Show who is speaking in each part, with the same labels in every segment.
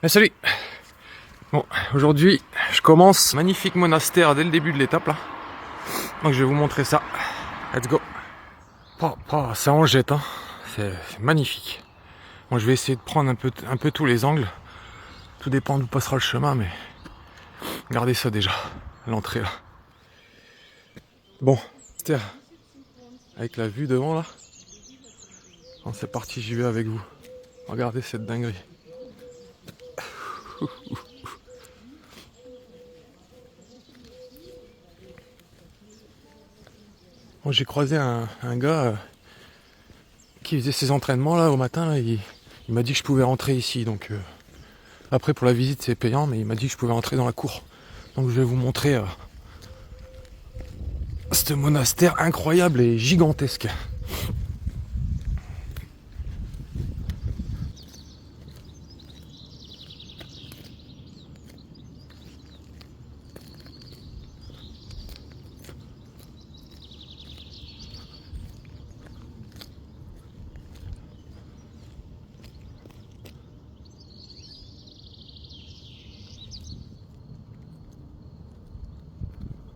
Speaker 1: Salut. Bon, aujourd'hui, je commence. Magnifique monastère dès le début de l'étape là. Donc je vais vous montrer ça. Let's go. Ça en jette, hein. C'est magnifique. Bon, je vais essayer de prendre un peu tous les angles. Tout dépend d'où passera le chemin, mais regardez ça déjà, l'entrée là. Bon, avec la vue devant là. Bon, c'est parti, j'y vais avec vous. Regardez cette dinguerie. Bon, j'ai croisé un gars qui faisait ses entraînements là au matin. Là, il m'a dit que je pouvais rentrer ici. Donc après pour la visite c'est payant, mais il m'a dit que je pouvais rentrer dans la cour. Donc je vais vous montrer ce monastère incroyable et gigantesque.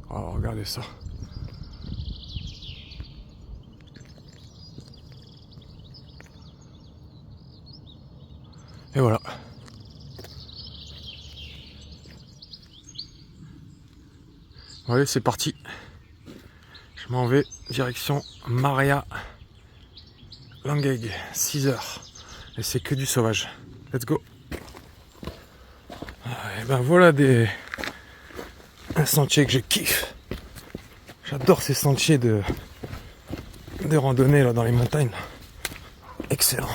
Speaker 1: Oh, regardez ça. Et voilà. Allez, c'est parti. Je m'en vais direction Maria Langeg, 6 heures. Et c'est que du sauvage. Let's go. Et ben voilà un sentier que je kiffe. J'adore ces sentiers de randonnée là dans les montagnes. Excellent.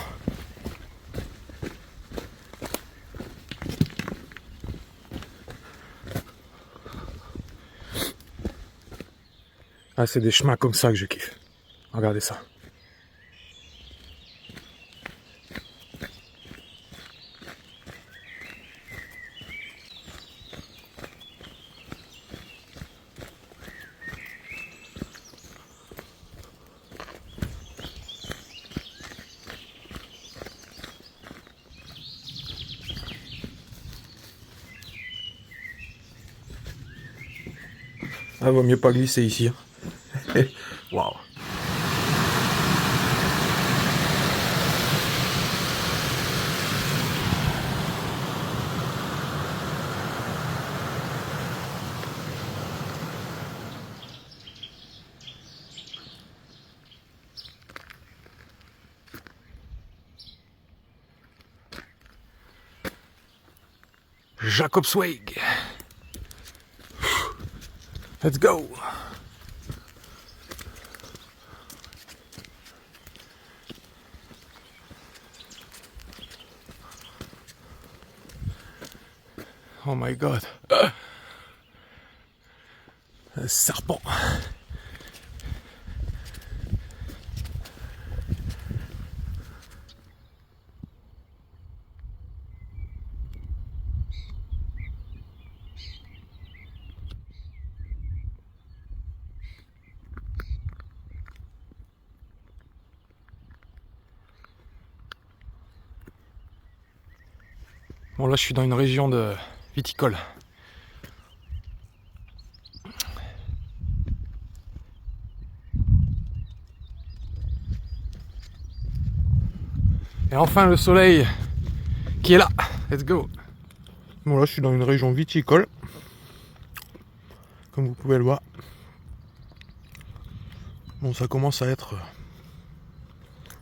Speaker 1: Ah, c'est des chemins comme ça que je kiffe. Regardez ça. Ah, vaut mieux pas glisser ici. Hein. Waouh. Jakobsweg. Let's go. Oh my god. Un serpent. Bon, là je suis dans une région de viticole. Et enfin le soleil qui est là. Let's go. Bon, là je suis dans une région viticole. Comme vous pouvez le voir. Bon, ça commence à être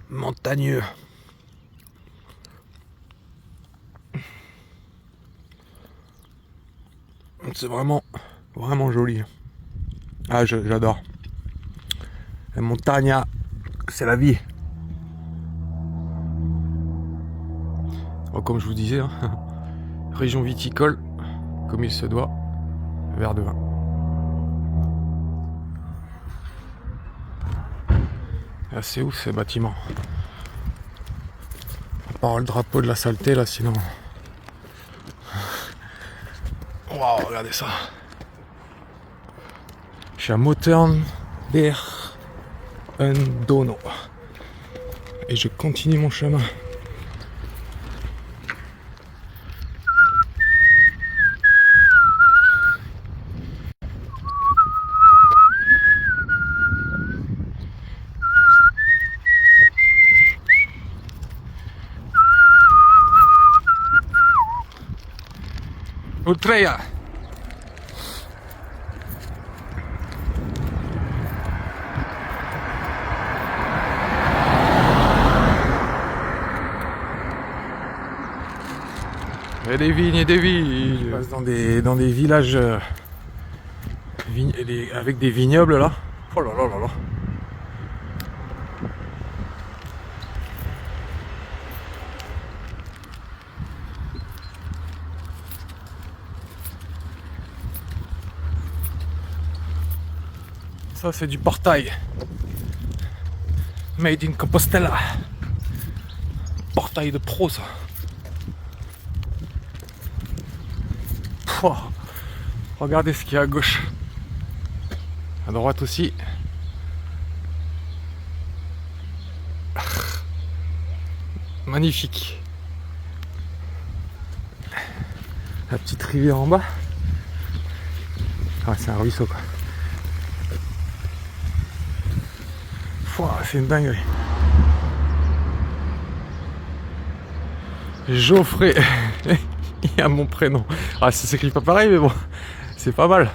Speaker 1: montagneux. C'est vraiment joli. Ah, j'adore. La montagne, c'est la vie. Oh, comme je vous disais, hein, région viticole, comme il se doit, verre de vin. Ah, c'est où ces bâtiments? À part le drapeau de la saleté là, sinon. Waouh, regardez ça. Je suis à Mottern Berg Dono. Et je continue mon chemin. Utreya. Il y a des vignes et des vignes. Je passe dans des villages avec des vignobles là. Oh là là là là. Ça c'est du portail. Made in Compostela. Portail de pro ça. Pouah. Regardez ce qu'il y a à gauche. À droite aussi. Magnifique. La petite rivière en bas. Ah, c'est un ruisseau quoi. Pouah, c'est une dinguerie. Geoffrey. Il y a mon prénom. Ah, ça s'écrit pas pareil, mais bon, c'est pas mal.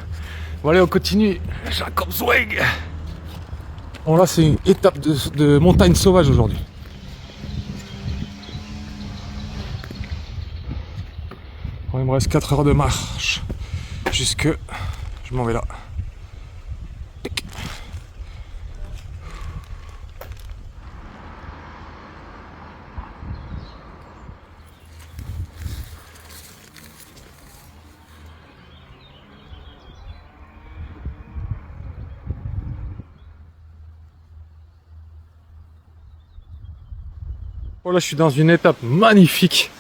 Speaker 1: Bon, allez, on continue. Jacobsweg. Bon, là, c'est une étape de montagne sauvage aujourd'hui. Bon, il me reste 4 heures de marche. Jusque. Je m'en vais là. Oh là, je suis dans une étape magnifique.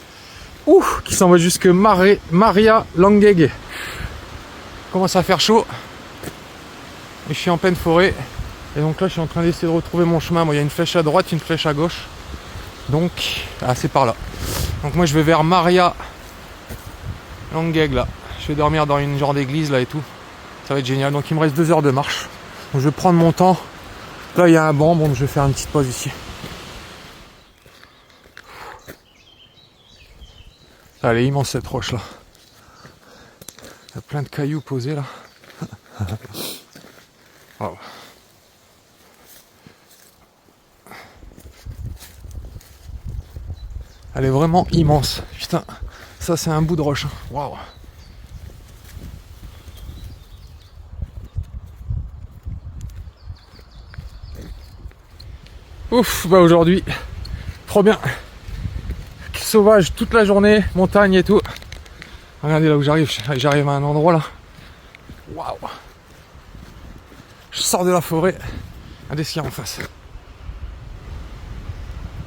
Speaker 1: Ouh, qui s'en va jusque Maria Langeg. Commence à faire chaud. Et je suis en pleine forêt. Et donc là, je suis en train d'essayer de retrouver mon chemin. Bon, il y a une flèche à droite, une flèche à gauche. Donc, ah, c'est par là. Donc moi, je vais vers Maria Langeg là. Je vais dormir dans une genre d'église là et tout. Ça va être génial. Donc il me reste 2 heures de marche. Donc je vais prendre mon temps. Là, il y a un banc. Bon, je vais faire une petite pause ici. Elle est immense cette roche là. Il y a plein de cailloux posés là. Wow. Elle est vraiment immense. Putain, ça c'est un bout de roche. Waouh. Ouf, bah aujourd'hui, trop bien. Sauvage toute la journée, montagne et tout. Regardez là où j'arrive à un endroit là. Waouh. Je sors de la forêt. Regardez ce qu'il y a en face.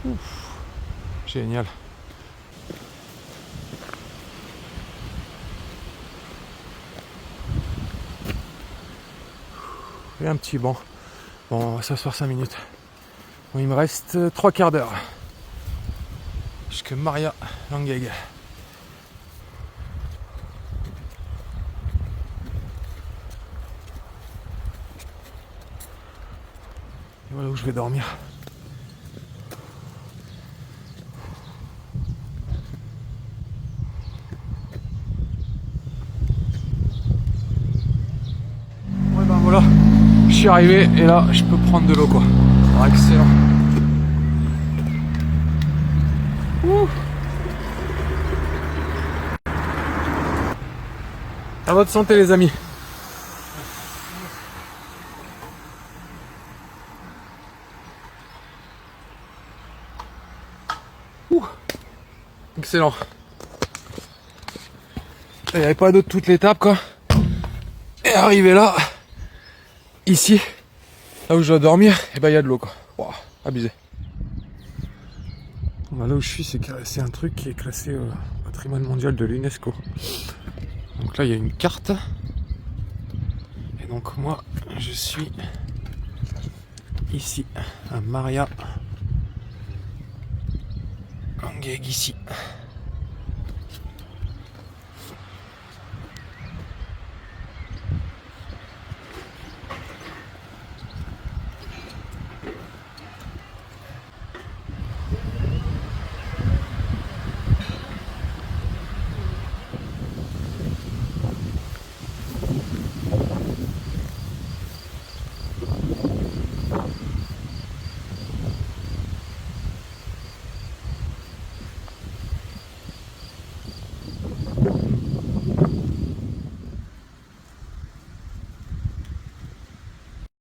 Speaker 1: Ouf. Génial. Et un petit banc. Bon, on va s'asseoir 5 minutes. Bon, il me reste 3 quarts d'heure. Jusque Maria Langeg. Et voilà où je vais dormir. Ouais ben voilà, je suis arrivé et là je peux prendre de l'eau quoi. Ah, excellent. Ouh. À votre santé les amis. Ouh. Excellent. Il n'y avait pas d'eau de toute l'étape quoi. Et arrivé là, ici, là où je dois dormir, et ben il y a de l'eau quoi. Wow, abusé. Là où je suis, c'est un truc qui est classé au patrimoine mondial de l'UNESCO. Donc là, il y a une carte. Et donc moi, je suis ici, à Maria Langeg ici.